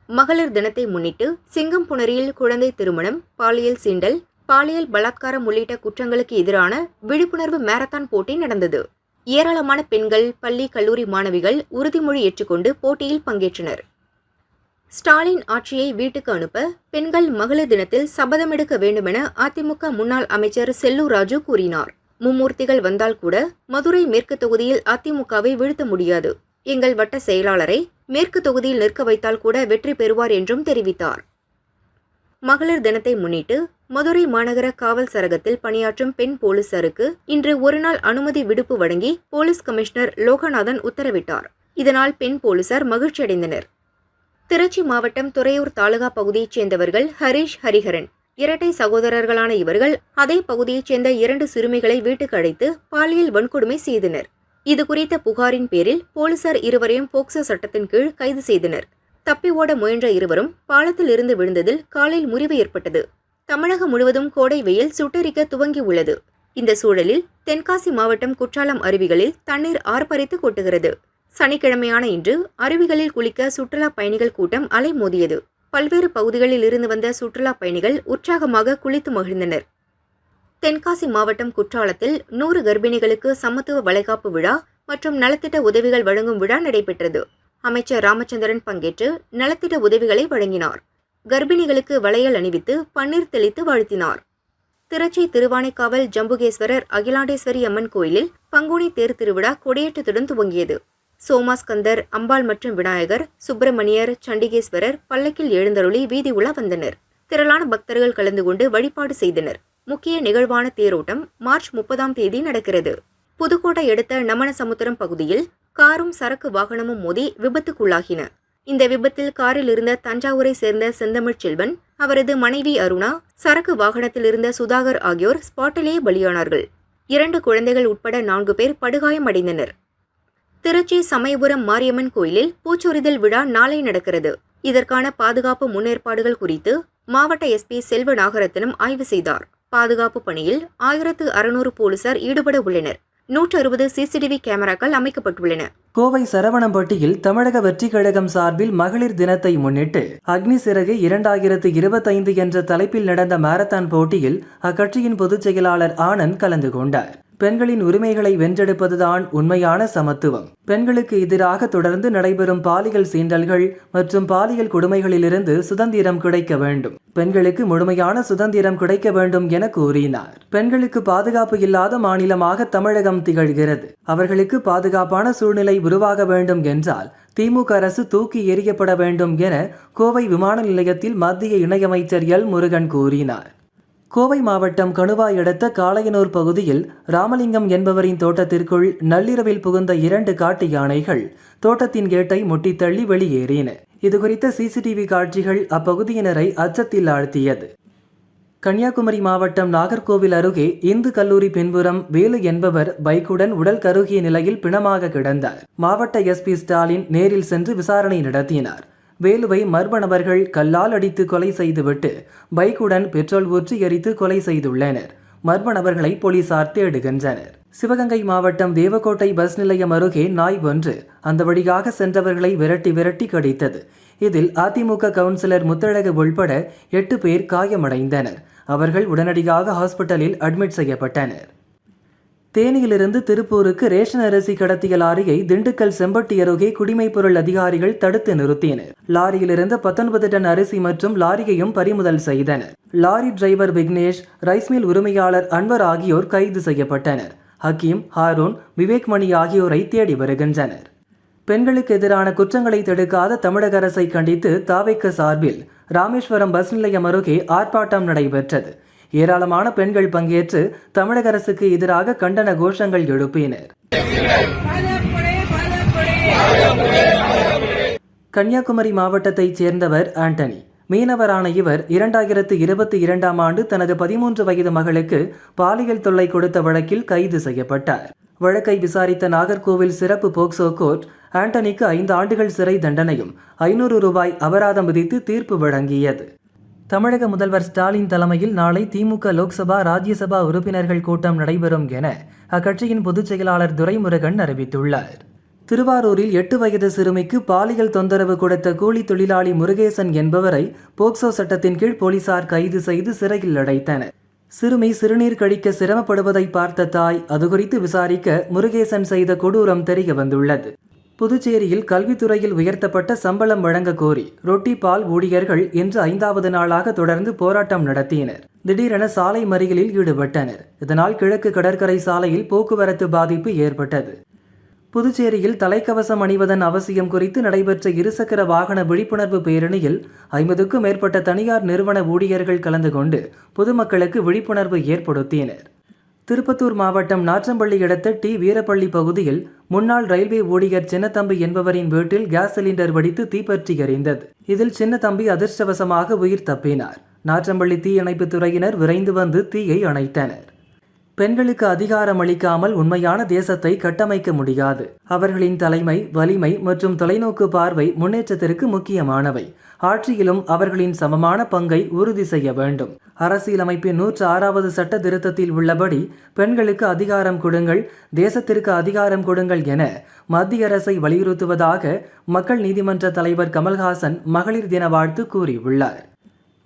மகளிர் தினத்தை முன்னிட்டு சிங்கம்புணரியில் குழந்தை திருமணம், பாலியல் சீண்டல், பாலியல் பலாத்காரம் உள்ளிட்ட குற்றங்களுக்கு எதிரான விழிப்புணர்வு மாரத்தான் போட்டி நடந்தது. ஏராளமான பெண்கள், பள்ளி, கல்லூரி மாணவிகள் உறுதிமொழி ஏற்றுக்கொண்டு போட்டியில் பங்கேற்றனர். ஸ்டாலின் ஆட்சியை வீட்டுக்கு அனுப்ப பெண்கள் மகளிர் தினத்தில் சபதமெடுக்க வேண்டுமென அதிமுக முன்னாள் அமைச்சர் செல்லூர் ராஜு கூறினார். மும்மூர்த்திகள் வந்தால் கூட மதுரை மேற்கு தொகுதியில் அதிமுகவை வீழ்த்த முடியாது. எங்கள் வட்ட செயலாளரை மேற்கு தொகுதியில் நிற்க வைத்தால் கூட வெற்றி பெறுவார் என்றும் தெரிவித்தார். மகளிர் தினத்தை முன்னிட்டு மதுரை மாநகர காவல் சரகத்தில் பணியாற்றும் பெண் போலீசாருக்கு இன்று ஒருநாள் அனுமதி விடுப்பு வழங்கி போலீஸ் கமிஷனர் லோகநாதன் உத்தரவிட்டார். இதனால் பெண் போலீசார் மகிழ்ச்சியடைந்தனர். திருச்சி மாவட்டம் துறையூர் தாலுகா பகுதியைச் சேர்ந்தவர்கள் ஹரிஷ், ஹரிஹரன். இரட்டை சகோதரர்களான இவர்கள் அதே பகுதியைச் சேர்ந்த 2 சிறுமிகளை வீட்டுக்கு அழைத்து பாலியல் வன்கொடுமை செய்தனர். இதுகுறித்த புகாரின் பேரில் போலீசார் இருவரையும் போக்சோ சட்டத்தின் கீழ் கைது செய்தனர். தப்பி ஓட முயன்ற இருவரும் பாலத்தில் இருந்து விழுந்ததில் காலில் முறிவு ஏற்பட்டது. தமிழகம் முழுவதும் கோடை வெயில் சுட்டெரிக்க துவங்கி உள்ளது. இந்த சூழலில் தென்காசி மாவட்டம் குற்றாலம் அருவிகளில் தண்ணீர் ஆர்ப்பரித்து கொட்டுகிறது. சனிக்கிழமையான இன்று அருவிகளில் குளிக்க சுற்றுலா பயணிகள் கூட்டம் அலைமோதியது. பல்வேறு பகுதிகளில் இருந்து வந்த சுற்றுலா பயணிகள் உற்சாகமாக குளித்து மகிழ்ந்தனர். தென்காசி மாவட்டம் குற்றாலத்தில் 100 கர்ப்பிணிகளுக்கு சமத்துவ வளைகாப்பு விழா மற்றும் நலத்திட்ட உதவிகள் வழங்கும் விழா நடைபெற்றது. அமைச்சர் ராமச்சந்திரன் பங்கேற்று நலத்திட்ட உதவிகளை வழங்கினார். கர்ப்பிணிகளுக்கு வளையல் அணிவித்து பன்னீர் தெளித்து வாழ்த்தினார். திருச்சி திருவானைக்காவல் ஜம்புகேஸ்வரர் அகிலாண்டேஸ்வரி அம்மன் கோயிலில் பங்குனி தேர் திருவிழா கொடியேற்றத்துடன் துவங்கியது. சோமாஸ்கந்தர், அம்பாள் மற்றும் விநாயகர், சுப்பிரமணியர், சண்டிகேஸ்வரர் பல்லக்கில் எழுந்தருளி வீதி உலா வந்தனர். திரளான பக்தர்கள் கலந்து கொண்டு வழிபாடு செய்தனர். முக்கிய நிகழ்வான தேரோட்டம் மார்ச் 30ஆம் தேதி நடக்கிறது. புதுக்கோட்டை அடுத்த நமனசமுத்திரம் பகுதியில் காரும் சரக்கு வாகனமும் மோதி விபத்துக்குள்ளாகின. இந்த விபத்தில் காரில் இருந்த தஞ்சாவூரை சேர்ந்த செந்தமிழ் செல்வன், அவரது மனைவி அருணா, சரக்கு வாகனத்தில் இருந்த சுதாகர் ஆகியோர் ஸ்பாட்டிலேயே பலியானார்கள். 2 குழந்தைகள் உட்பட 4 பேர் படுகாயம் அடைந்தனர். திருச்சி சமயபுரம் மாரியம்மன் கோயிலில் பூச்சொரிதல் விழா நாளை நடக்கிறது. இதற்கான பாதுகாப்பு முன்னேற்பாடுகள் குறித்து மாவட்ட எஸ்பி செல்வ நாகரத்னம் ஆய்வு செய்தார். பாதுகாப்பு பணியில் 1600 போலீசார் ஈடுபட உள்ளனர். 160 சிசிடிவி கேமராக்கள் அமைக்கப்பட்டுள்ளன. கோவை சரவணம்பட்டியில் தமிழக வெற்றிக் கழகம் சார்பில் மகளிர் தினத்தை முன்னிட்டு அக்னி சிறகு 2025 என்ற தலைப்பில் நடந்த மாரத்தான் போட்டியில் அக்கட்சியின் பொதுச் செயலாளர் ஆனந்த் கலந்து கொண்டார். பெண்களின் உரிமைகளை வென்றெடுப்பதுதான் உண்மையான சமத்துவம். பெண்களுக்கு எதிராக தொடர்ந்து நடைபெறும் பாலியல் சீண்டல்கள் மற்றும் பாலியல் கொடுமைகளிலிருந்து சுதந்திரம் கிடைக்க வேண்டும். பெண்களுக்கு முழுமையான சுதந்திரம் கிடைக்க வேண்டும் என கூறினார். பெண்களுக்கு பாதுகாப்பு இல்லாத மாநிலமாக தமிழகம் திகழ்கிறது. அவர்களுக்கு பாதுகாப்பான சூழ்நிலை உருவாக வேண்டும் என்றால் திமுக அரசு தூக்கி எறியப்பட வேண்டும் என கோவை விமான நிலையத்தில் மத்திய இணையமைச்சர் எல் முருகன் கூறினார். கோவை மாவட்டம் கணுவாய் அடுத்த காளையனூர் பகுதியில் ராமலிங்கம் என்பவரின் தோட்டத்திற்குள் நள்ளிரவில் புகுந்த 2 காட்டு யானைகள் தோட்டத்தின் கேட்டை முட்டித்தள்ளி வெளியேறின. இதுகுறித்த சிசிடிவி காட்சிகள் அப்பகுதியினரை அச்சத்தில் ஆழ்த்தியது. கன்னியாகுமரி மாவட்டம் நாகர்கோவில் அருகே இந்து கல்லூரி பின்புறம் வேலு என்பவர் பைக்குடன் உடல் கருகிய நிலையில் பிணமாக கிடந்தார். மாவட்ட எஸ்பி ஸ்டாலின் நேரில் சென்று விசாரணை நடத்தினார். வேலுவை மர்ம நபர்கள் கல்லால் அடித்து கொலை செய்துவிட்டு பைக்குடன் பெட்ரோல் ஊற்றி எரித்து கொலை செய்துள்ளனர். மர்ம நபர்களை போலீசார் தேடுகின்றனர். சிவகங்கை மாவட்டம் தேவக்கோட்டை பஸ் நிலையம் அருகே நாய் ஒன்று அந்த வழியாக சென்றவர்களை விரட்டி கடித்தது. இதில் அதிமுக கவுன்சிலர் முத்தழகு உள்பட 8 பேர் காயமடைந்தனர். அவர்கள் உடனடியாக ஹாஸ்பிட்டலில் அட்மிட் செய்யப்பட்டனர். தேனியிலிருந்து திருப்பூருக்கு ரேஷன் அரிசி கடத்திய லாரியை திண்டுக்கல் செம்பட்டி அருகே குடிமைப்பொருள் அதிகாரிகள் தடுத்து நிறுத்தினர். லாரியிலிருந்து 19 டன் அரிசி மற்றும் லாரியையும் பறிமுதல் செய்தனர். Lorry driver Vignesh, rice mill உரிமையாளர் அன்வர் ஆகியோர் கைது செய்யப்பட்டனர். ஹக்கீம், ஹாரூன், விவேக் மணி ஆகியோரை தேடி வருகின்றனர். பெண்களுக்கு எதிரான குற்றங்களை தடுக்காத தமிழக அரசை கண்டித்து தாவேக்க சார்பில் ராமேஸ்வரம் பஸ் நிலையம் அருகே ஆர்ப்பாட்டம் நடைபெற்றது. ஏராளமான பெண்கள் பங்கேற்று தமிழக அரசுக்கு எதிராக கண்டன கோஷங்கள் எழுப்பினர். கன்னியாகுமரி மாவட்டத்தைச் சேர்ந்தவர் ஆண்டனி. மீனவரான இவர் 2022ஆம் ஆண்டு தனது 13 வயது மகளுக்கு பாலியல் தொல்லை கொடுத்த வழக்கில் கைது செய்யப்பட்டார். வழக்கை விசாரித்த நாகர்கோவில் சிறப்பு போக்சோ கோர்ட் ஆண்டனிக்கு 5 ஆண்டுகள் சிறை தண்டனையும் 500 ரூபாய் அபராதம் விதித்து தீர்ப்பு வழங்கியது. தமிழக முதல்வர் ஸ்டாலின் தலைமையில் நாளை திமுக லோக்சபா ராஜ்யசபா உறுப்பினர்கள் கூட்டம் நடைபெறும் என அக்கட்சியின் பொதுச் செயலாளர் துரைமுருகன் அறிவித்துள்ளார். திருவாரூரில் 8 வயது சிறுமிக்கு பாலியல் தொந்தரவு கொடுத்த கூலி தொழிலாளி முருகேசன் என்பவரை போக்சோ சட்டத்தின் கீழ் போலீசார் கைது செய்து சிறையில் அடைத்தனர். சிறுமி சிறுநீர் கழிக்க சிரமப்படுவதை பார்த்த தாய் அதுகுறித்து விசாரிக்க முருகேசன் செய்த கொடூரம் தெரிய வந்துள்ளது. புதுச்சேரியில் கல்வித்துறையில் உயர்த்தப்பட்ட சம்பளம் வழங்க கோரி ரொட்டி பால் ஊழியர்கள் இன்று 5வது நாளாக தொடர்ந்து போராட்டம் நடத்தினர். திடீரென சாலை மறியலில் ஈடுபட்டனர். இதனால் கிழக்கு கடற்கரை சாலையில் போக்குவரத்து பாதிப்பு ஏற்பட்டது. புதுச்சேரியில் தலைக்கவசம் அணிவதன் அவசியம் குறித்து நடைபெற்ற இருசக்கர வாகன விழிப்புணர்வு பேரணியில் 50க்கும் மேற்பட்ட தனியார் நிறுவன ஊழியர்கள் கலந்து கொண்டு பொதுமக்களுக்கு விழிப்புணர்வு ஏற்படுத்தினர். திருப்பத்தூர் மாவட்டம் நாற்றம்பள்ளி அடுத்த டி வீரப்பள்ளி பகுதியில் முன்னாள் ரயில்வே ஊழியர் சின்னத்தம்பி என்பவரின் வீட்டில் கேஸ் சிலிண்டர் வெடித்து தீப்பற்றி எரிந்தது. இதில் சின்னத்தம்பி அதிர்ஷ்டவசமாக உயிர் தப்பினார். நாற்றம்பள்ளி தீயணைப்புத் துறையினர் விரைந்து வந்து தீயை அணைத்தனர். பெண்களுக்கு அதிகாரம் அளிக்காமல் உண்மையான தேசத்தை கட்டமைக்க முடியாது. அவர்களின் தலைமை, வலிமை மற்றும் தொலைநோக்கு பார்வை முன்னேற்றத்திற்கு முக்கியமானவை. ஆட்சியிலும் அவர்களின் சமமான பங்கை உறுதி செய்ய வேண்டும். அரசியலமைப்பின் 106வது சட்ட திருத்தத்தில் உள்ளபடி பெண்களுக்கு அதிகாரம் கொடுங்கள், தேசத்திற்கு அதிகாரம் கொடுங்கள் என மத்திய அரசை வலியுறுத்துவதாக மக்கள் நீதிமன்ற தலைவர் கமல்ஹாசன் மகளிர் தின வாழ்த்து கூறியுள்ளார்.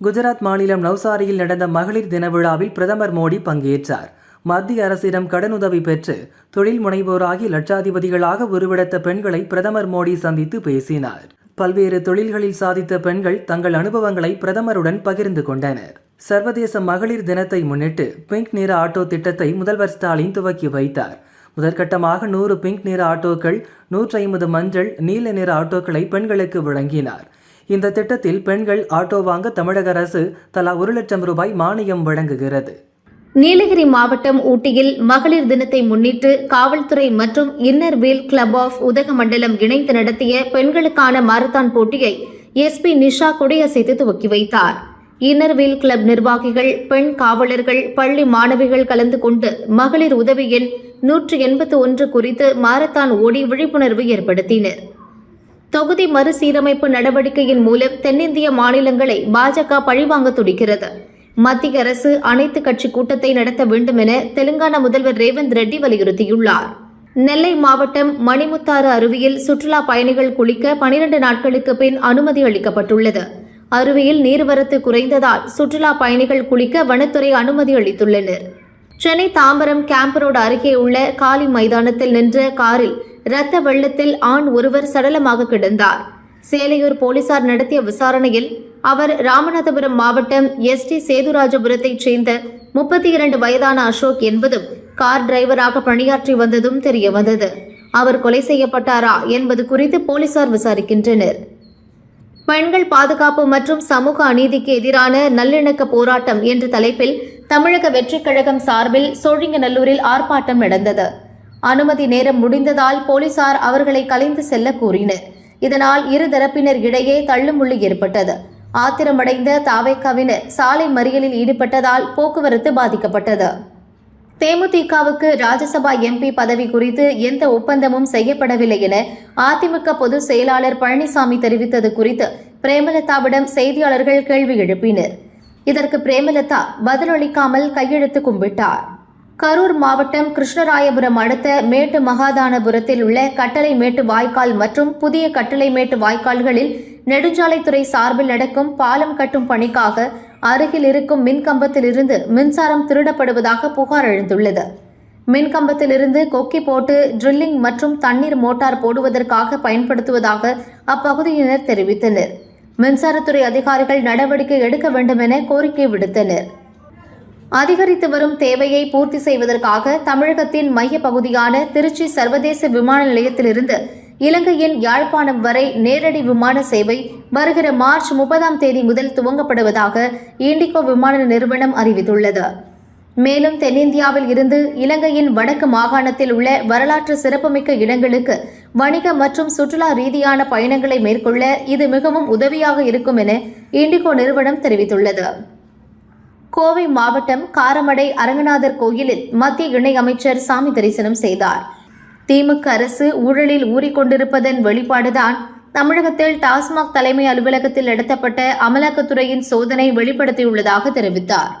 குஜராத் மாநிலம் நவ்சாரியில் நடந்த மகளிர் தின விழாவில் பிரதமர் மோடி பங்கேற்றார். மத்திய அரசிடம் கடனுதவி பெற்று தொழில் முனைவோராகி லட்சாதிபதிகளாக உருவெடுத்த பெண்களை பிரதமர் மோடி சந்தித்து பேசினார். பல்வேறு தொழில்களில் சாதித்த பெண்கள் தங்கள் அனுபவங்களை பிரதமருடன் பகிர்ந்து கொண்டனர். சர்வதேச மகளிர் தினத்தை முன்னிட்டு பிங்க் நிற ஆட்டோ திட்டத்தை முதல்வர் ஸ்டாலின் துவக்கி வைத்தார். முதற்கட்டமாக 100 பிங்க் நிற ஆட்டோக்கள், 150 மஞ்சள், நீல நிற ஆட்டோக்களை பெண்களுக்கு வழங்கினார். இந்த திட்டத்தில் பெண்கள் ஆட்டோ வாங்க தமிழக அரசு தலா 1 லட்சம் ரூபாய் மானியம் வழங்குகிறது. நீலகிரி மாவட்டம் ஊட்டியில் மகளிர் தினத்தை முன்னிட்டு காவல்துறை மற்றும் inner wheel club of Udhagamandalam இணைந்து நடத்திய பெண்களுக்கான மாரத்தான் போட்டியை எஸ்பி நிஷா கொடியசைத்து துவக்கி வைத்தார். இன்னர்வீல் கிளப் நிர்வாகிகள், பெண் காவலர்கள், பள்ளி மாணவிகள் கலந்து கொண்டு மகளிர் உதவி எண் 181 குறித்து மாரத்தான் ஓடி விழிப்புணர்வு ஏற்படுத்தினர். தொகுதி மறுசீரமைப்பு நடவடிக்கையின் மூலம் தென்னிந்திய மாநிலங்களை பாஜக பழிவாங்க துடிக்கிறது. மத்திய அரசு அனைத்து கட்சி கூட்டத்தை நடத்த வேண்டும் என தெலுங்கானா முதல்வர் ரேவந்த் ரெட்டி வலியுறுத்தியுள்ளார். நெல்லை மாவட்டம் மணிமுத்தாறு அருவியில் சுற்றுலா பயணிகள் குளிக்க 12 நாட்களுக்கு பின் அனுமதி அளிக்கப்பட்டுள்ளது. அருவியில் நீர்வரத்து குறைந்ததால் சுற்றுலா பயணிகள் குளிக்க வனத்துறை அனுமதி அளித்துள்ளனர். சென்னை தாம்பரம் கேம்ப் ரோடு அருகே உள்ள காலி மைதானத்தில் நின்ற காரில் இரத்த வெள்ளத்தில் ஆண் ஒருவர் சடலமாக கிடந்தார். சேலையூர் போலீசார் நடத்திய விசாரணையில் அவர் ராமநாதபுரம் மாவட்டம் எஸ்டி சேதுராஜபுரத்தைச் சேர்ந்த 32 வயதான அசோக் என்பதும் கார் டிரைவராக பணியாற்றி வந்ததும் தெரியவந்தது. அவர் கொலை செய்யப்பட்டாரா என்பது குறித்து போலீசார் விசாரிக்கின்றனர். பெண்கள் பாதுகாப்பு மற்றும் சமூக அநீதிக்கு எதிரான நல்லிணக்க போராட்டம் என்ற தலைப்பில் தமிழக வெற்றிக் கழகம் சார்பில் சோழிங்கநல்லூரில் ஆர்ப்பாட்டம் நடந்தது. அனுமதி நேரம் முடிந்ததால் போலீசார் அவர்களை கலைந்து செல்ல கூறினர். இதனால் இருதரப்பினர் இடையே தள்ளுமுள்ளு ஏற்பட்டது. ஆத்திரமடைந்த தாவேகாவினர் சாலை மறியலில் ஈடுபட்டதால் போக்குவரத்து பாதிக்கப்பட்டது. தேமுதிகவுக்கு ராஜ்யசபா எம்பி பதவி குறித்து எந்த ஒப்பந்தமும் செய்யப்படவில்லை என அதிமுக பொதுச் செயலாளர் பழனிசாமி தெரிவித்தது குறித்து பிரேமலதாவிடம் செய்தியாளர்கள் கேள்வி எழுப்பினர். இதற்கு பிரேமலதா பதிலளிக்காமல் கையெழுத்து கும்பிட்டார். கரூர் மாவட்டம் கிருஷ்ணராயபுரம் அடுத்த மேட்டு மகாதானபுரத்தில் உள்ள கட்டளைமேட்டு வாய்க்கால் மற்றும் புதிய கட்டளைமேட்டு வாய்க்கால்களில் நெடுஞ்சாலைத்துறை சார்பில் நடக்கும் பாலம் கட்டும் பணிக்காக அருகில் இருக்கும் மின்கம்பத்திலிருந்து மின்சாரம் திருடப்படுவதாக புகார் எழுந்துள்ளது. மின்கம்பத்திலிருந்து கொக்கி போட்டு ட்ரில்லிங் மற்றும் தண்ணீர் மோட்டார் போடுவதற்காக பயன்படுத்துவதாக அப்பகுதியினர் தெரிவித்தனர். மின்சாரத்துறை அதிகாரிகள் நடவடிக்கை எடுக்க வேண்டும் என கோரிக்கை விடுத்தனர். அதிகரித்து வரும் தேவையை பூர்த்தி செய்வதற்காக தமிழகத்தின் மைய பகுதியான திருச்சி சர்வதேச விமான நிலையத்திலிருந்து இலங்கையின் யாழ்ப்பாணம் வரை நேரடி விமான சேவை வருகிற மார்ச் 30ஆம் தேதி முதல் துவங்கப்படுவதாக இண்டிகோ விமான நிறுவனம் அறிவித்துள்ளது. மேலும் தென்னிந்தியாவில் இருந்து இலங்கையின் வடக்கு மாகாணத்தில் உள்ள வரலாற்று சிறப்புமிக்க இடங்களுக்கு வணிக மற்றும் சுற்றுலா ரீதியான பயணங்களை மேற்கொள்ள இது மிகவும் உதவியாக இருக்கும் என இண்டிகோ நிறுவனம் தெரிவித்துள்ளது. கோவை மாவட்டம் காரமடை அரங்கநாதர் கோயிலில் மத்திய இணையமைச்சர் சாமி தரிசனம் செய்தார். திமுக அரசு ஊழலில் ஊறிக்கொண்டிருப்பதன் வெளிப்பாடுதான் தமிழகத்தில் டாஸ்மாக் தலைமை அலுவலகத்தில் நடத்தப்பட்ட அமலாக்கத்துறையின் சோதனை வெளிப்படுத்தியுள்ளதாக தெரிவித்தார்.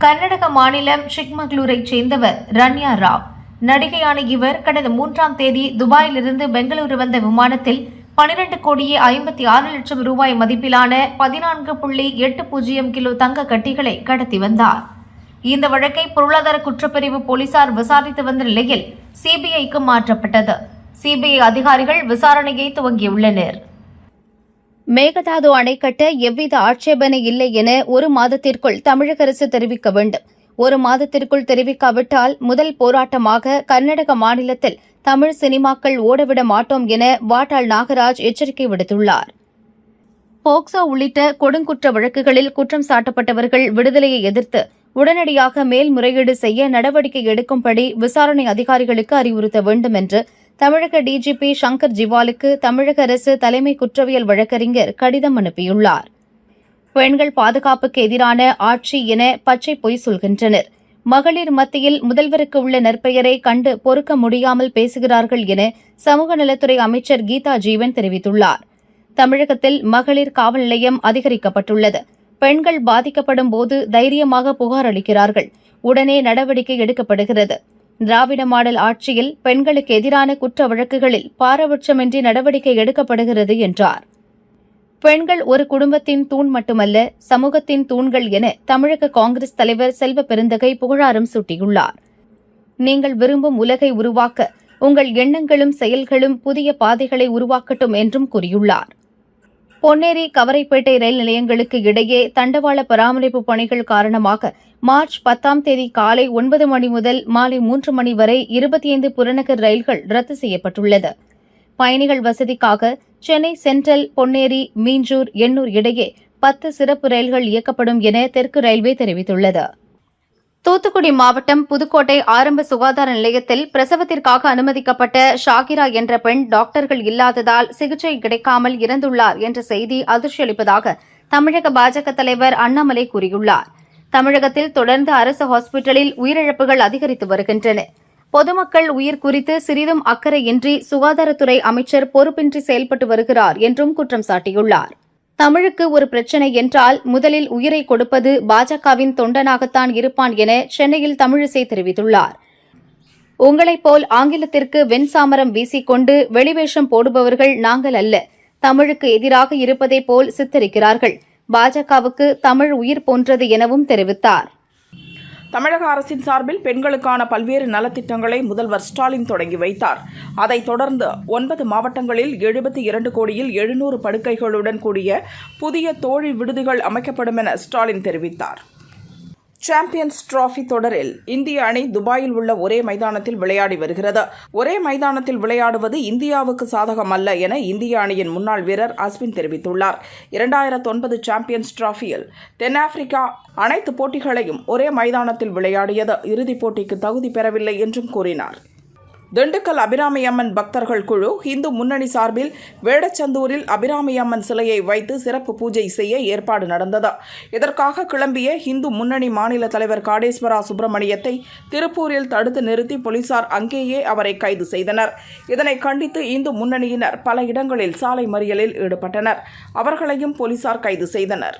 கர்நாடக மாநிலம் சிக்மகளூரைச் சேர்ந்தவர் ரன்யா ராவ். நடிகையான இவர் கடந்த 3ஆம் தேதி துபாயிலிருந்து பெங்களூரு வந்த விமானத்தில் 12,56,00,000 ரூபாய் மதிப்பிலான 14.80 கிலோ தங்க கட்டிகளை கடத்தி வந்தார். இந்த வழக்கை பொருளாதார குற்றப்பிரிவு போலீசார் விசாரித்து வந்த நிலையில் சிபிஐக்கு மாற்றப்பட்டது. சிபிஐ அதிகாரிகள் விசாரணையை துவங்கியுள்ளனர். மேகதாது அணை கட்ட எவ்வித ஆட்சேபனை இல்லை என 1 மாதத்திற்குள் தமிழக அரசு தெரிவிக்க வேண்டும். 1 மாதத்திற்குள் தெரிவிக்காவிட்டால் முதல் போராட்டமாக கர்நாடக மாநிலத்தில் தமிழ் சினிமாக்கள் ஓடவிட மாட்டோம் என வாட்டாள் நாகராஜ் எச்சரிக்கை விடுத்துள்ளார். போக்சோ உள்ளிட்ட கொடுங்குற்ற வழக்குகளில் குற்றம் சாட்டப்பட்டவர்கள் விடுதலையை எதிர்த்து உடனடியாக மேல்முறையீடு செய்ய நடவடிக்கை எடுக்கும்படி விசாரணை அதிகாரிகளுக்கு அறிவுறுத்த வேண்டும் என்று தமிழக டிஜிபி சங்கர் ஜிவாலுக்கு தமிழக அரசு தலைமை குற்றவியல் வழக்கறிஞர் கடிதம் அனுப்பியுள்ளார். பெண்கள் பாதுகாப்புக்கு எதிரான ஆட்சி என பச்சை பொய் சொல்கின்றனர். மகளிர் மத்தியில் முதல்வருக்கு உள்ள நற்பெயரை கண்டு பொறுக்க முடியாமல் பேசுகிறார்கள் என சமூக நலத்துறை அமைச்சர் கீதா ஜீவன் தெரிவித்துள்ளார். தமிழகத்தில் மகளிர் காவல் நிலையம் அதிகரிக்கப்பட்டுள்ளது. பெண்கள் பாதிக்கப்படும் போது தைரியமாக புகார் அளிக்கிறார்கள். உடனே நடவடிக்கை எடுக்கப்படுகிறது. திராவிட மாடல் ஆட்சியில் பெண்களுக்கு எதிரான குற்ற வழக்குகளில் பாரபட்சமின்றி நடவடிக்கை எடுக்கப்படுகிறது என்றார். பெண்கள் ஒரு குடும்பத்தின் தூண் மட்டுமல்ல, சமூகத்தின் தூண்கள் என தமிழக காங்கிரஸ் தலைவர் செல்வ பெருந்தகை புகழாரம் சூட்டியுள்ளார். நீங்கள் விரும்பும் உலகை உருவாக்க உங்கள் எண்ணங்களும் செயல்களும் புதிய பாதைகளை உருவாக்கட்டும் என்றும் கூறியுள்ளார். பொன்னேரி கவரைப்பேட்டை ரயில் நிலையங்களுக்கு இடையே தண்டவாள பராமரிப்பு பணிகள் காரணமாக மார்ச் 10ஆம் தேதி காலை 9 மணி முதல் மாலை 3 மணி வரை 25 புறநகர் ரயில்கள் ரத்து செய்யப்பட்டுள்ளது. பயணிகள் வசதிக்காக சென்னை சென்ட்ரல், பொன்னேரி, மீஞ்சூர், எண்ணூர் இடையே 10 சிறப்பு ரயில்கள் இயக்கப்படும் என தெற்கு ரயில்வே தெரிவித்துள்ளது. தூத்துக்குடி மாவட்டம் புதுக்கோட்டை ஆரம்ப சுகாதார நிலையத்தில் பிரசவத்திற்காக அனுமதிக்கப்பட்ட ஷாகிரா என்ற பெண் டாக்டர்கள் இல்லாததால் சிகிச்சை கிடைக்காமல் இறந்துள்ளார் என்ற செய்தி அதிர்ச்சியளிப்பதாக தமிழக பாஜக தலைவர் அண்ணாமலை கூறியுள்ளார். தமிழகத்தில் தொடர்ந்து அரசு ஹாஸ்பிட்டலில் உயிரிழப்புகள் அதிகரித்து வருகின்றன. பொதுமக்கள் உயிர் குறித்து சிறிதும் அக்கறையின்றி சுகாதாரத்துறை அமைச்சர் பொறுப்பின்றி செயல்பட்டு வருகிறார் என்றும் குற்றம் சாட்டியுள்ளார். தமிழுக்கு ஒரு பிரச்சினை என்றால் முதலில் உயிரை கொடுப்பது பாஜகவின் தொண்டனாகத்தான் இருப்பான் என சென்னையில் தமிழிசை தெரிவித்துள்ளார். உங்களைப் போல் ஆங்கிலத்திற்கு வெண்சாமரம் வீசிக்கொண்டு வெளிவேஷம் போடுபவர்கள் நாங்கள் அல்ல. தமிழுக்கு எதிராக இருப்பதைப் போல் சித்தரிக்கிறார்கள். பாஜகவுக்கு தமிழ் உயிர் போன்றது எனவும் தெரிவித்தார். தமிழக அரசின் சார்பில் பெண்களுக்கான பல்வேறு நலத்திட்டங்களை முதல்வர் ஸ்டாலின் தொடங்கி வைத்தார். அதைத் தொடர்ந்து 9 மாவட்டங்களில் 72 கோடியில் 700 படுக்கைகளுடன் கூடிய புதிய தோழி விடுதிகள் அமைக்கப்படும் என ஸ்டாலின் தெரிவித்தார். சாம்பியன்ஸ் டிராபி தொடரில் இந்திய அணி துபாயில் உள்ள ஒரே மைதானத்தில் விளையாடி வருகிறது. ஒரே மைதானத்தில் விளையாடுவது இந்தியாவுக்கு சாதகம் அல்ல என இந்திய அணியின் முன்னாள் வீரர் அஸ்வின் தெரிவித்துள்ளார். 2009 சாம்பியன்ஸ் டிராபியில் தென்னாப்பிரிக்கா அனைத்து போட்டிகளையும் ஒரே மைதானத்தில் விளையாடியது. இறுதிப் போட்டிக்கு தகுதி பெறவில்லை என்றும் கூறினார். திண்டுக்கல் அபிராமி அம்மன் பக்தர்கள் குழு இந்து முன்னணி சார்பில் வேடச்சந்தூரில் அபிராமி அம்மன் சிலையை வைத்து சிறப்பு பூஜை செய்ய ஏற்பாடு நடந்தது. இதற்காக கிளம்பிய இந்து முன்னணி மாநில தலைவர் காடேஸ்வரா சுப்பிரமணியத்தை திருப்பூரில் தடுத்து நிறுத்தி போலீசார் அங்கேயே அவரை கைது செய்தனர். இதனை கண்டித்து இந்து முன்னணியினர் பல இடங்களில் சாலை மறியலில் ஈடுபட்டனர். அவர்களையும் போலீசார் கைது செய்தனர்.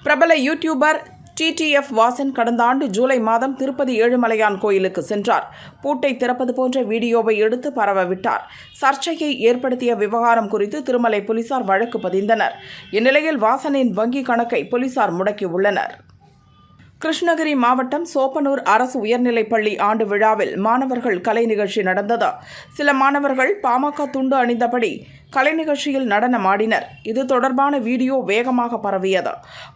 பிரபல யூடியூபர் TTF வாசன் கடந்த ஆண்டு ஜூலை மாதம் திருப்பதி ஏழுமலையான் கோயிலுக்கு சென்றார். பூட்டை திறப்பது போன்ற வீடியோவை எடுத்து பரவவிட்டார். சர்ச்சையை ஏற்படுத்திய விவகாரம் குறித்து திருமலை போலீசார் வழக்கு பதிந்தனர். இந்நிலையில் வாசனின் வங்கி கணக்கை போலீசார் முடக்கியுள்ளனர். கிருஷ்ணகிரி மாவட்டம் சோப்பனூர் அரசு உயர்நிலைப்பள்ளி ஆண்டு விழாவில் மாணவர்கள் கலை நிகழ்ச்சி நடந்தது. சில மாணவர்கள் பாமக துண்டு அணிந்தபடி கலை நிகழ்ச்சியில் நடனமாடினர். இது தொடர்பான வீடியோ வேகமாக பரவியது.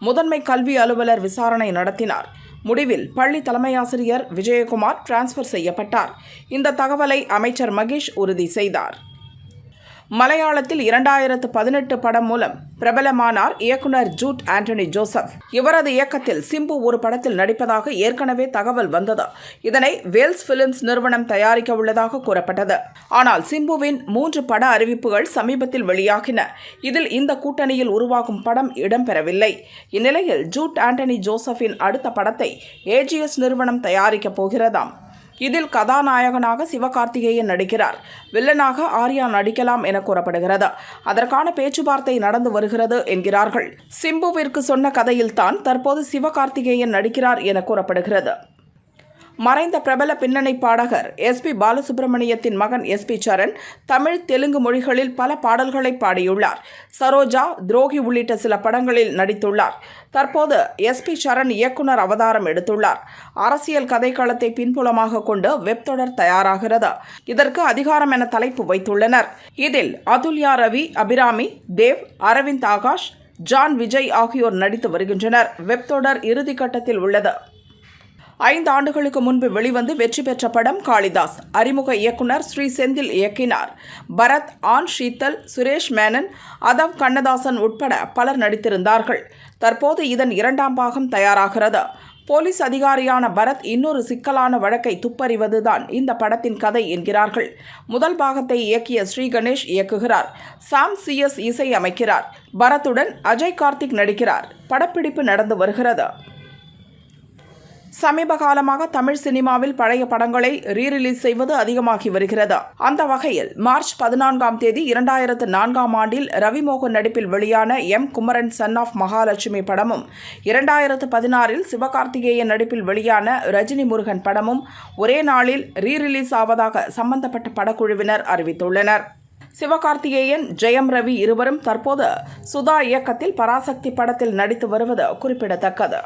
முதன்மை கல்வி அலுவலர் விசாரணை நடத்தினார். முடிவில் பள்ளி தலைமையாசிரியர் விஜயகுமார் டிரான்ஸ்பர் செய்யப்பட்டார். இந்த தகவலை அமைச்சர் மகேஷ் உறுதி செய்தார். மலையாளத்தில் 2018 படம் மூலம் பிரபலமானார் இயக்குனர் ஜூட் ஆண்டனி ஜோசப். இவரது இயக்கத்தில் சிம்பு ஒரு படத்தில் நடிப்பதாக ஏற்கனவே தகவல் வந்தது. இதனை வேல்ஸ் பிலிம்ஸ் நிறுவனம் தயாரிக்க உள்ளதாக கூறப்பட்டது. ஆனால் சிம்புவின் 3 பட அறிவிப்புகள் சமீபத்தில் வெளியாகின. இதில் இந்த கூட்டணியில் உருவாகும் படம் இடம்பெறவில்லை. இந்நிலையில் ஜூட் ஆண்டனி ஜோசப்பின் அடுத்த படத்தை AGS நிறுவனம் தயாரிக்கப் போகிறதாம். இதில் கதாநாயகனாக சிவகார்த்திகேயன் நடிக்கிறார். வில்லனாக ஆர்யா நடிக்கலாம் என கூறப்படுகிறது. அதற்கான பேச்சுவார்த்தை நடந்து வருகிறது என்கிறார்கள். சிம்புவிற்கு சொன்ன கதையில்தான் தற்போது சிவகார்த்திகேயன் நடிக்கிறார் என கூறப்படுகிறது. மறைந்த பிரபல பின்னணி பாடகர் SP பாலசுப்ரமணியத்தின் மகன் SP சரண் தமிழ், தெலுங்கு மொழிகளில் பல பாடல்களை பாடியுள்ளார். சரோஜா, துரோகி உள்ளிட்ட சில படங்களில் நடித்துள்ளார். தற்போது SP சரண் இயக்குனர் அவதாரம் எடுத்துள்ளார். அரசியல் கதைக்களத்தை பின்புலமாக கொண்டு வெப் தொடர் தயாராகிறது. இதற்கு அதிகாரம் என தலைப்பு வைத்துள்ளனர். இதில் அதுல்யா ரவி, அபிராமி, தேவ், அரவிந்த் ஆகாஷ், ஜான் விஜய் ஆகியோர் நடித்து வருகின்றனர். வெப் தொடர் இறுதிக்கட்டத்தில் உள்ளது. 5 ஆண்டுகளுக்கு முன்பு வெளிவந்து வெற்றி பெற்ற படம் காளிதாஸ். அறிமுக இயக்குனர் ஸ்ரீ செந்தில் இயக்கினார். பரத், ஆன் ஷீத்தல், சுரேஷ் மேனன், அதவ் கண்ணதாசன் உட்பட பலர் நடித்திருந்தார்கள். தற்போது இதன் 2ஆம் பாகம் தயாராகிறது. போலீஸ் அதிகாரியான பரத் இன்னொரு சிக்கலான வழக்கை துப்பறிவதுதான் இந்த படத்தின் கதை என்கிறார்கள். முதல் பாகத்தை இயக்கிய ஸ்ரீ கணேஷ் இயக்குகிறார். சாம் CS இசை அமைக்கிறார். பரத்துடன் அஜய் கார்த்திக் நடிக்கிறார். படப்பிடிப்பு நடந்து வருகிறது. சமீப காலமாக தமிழ் சினிமாவில் பழைய படங்களை ரீரிலீஸ் செய்வது அதிகமாகி வருகிறது. அந்த வகையில் மார்ச் 14ஆம் தேதி 2004ஆம் ஆண்டில் ரவிமோகன் நடிப்பில் வெளியான M. Kumaran son of Mahalakshmi படமும், 2016இல் சிவகார்த்திகேயன் நடிப்பில் வெளியான ரஜினி முருகன் படமும் ஒரே நாளில் ரீரிலீஸ் ஆவதாக சம்பந்தப்பட்ட படக்குழுவினர் அறிவித்துள்ளனர். சிவகார்த்திகேயன், ஜெயம் ரவி இருவரும் தற்போது சுதா இயக்கத்தில் பராசக்தி படத்தில் நடித்து வருவது குறிப்பிடத்தக்கது.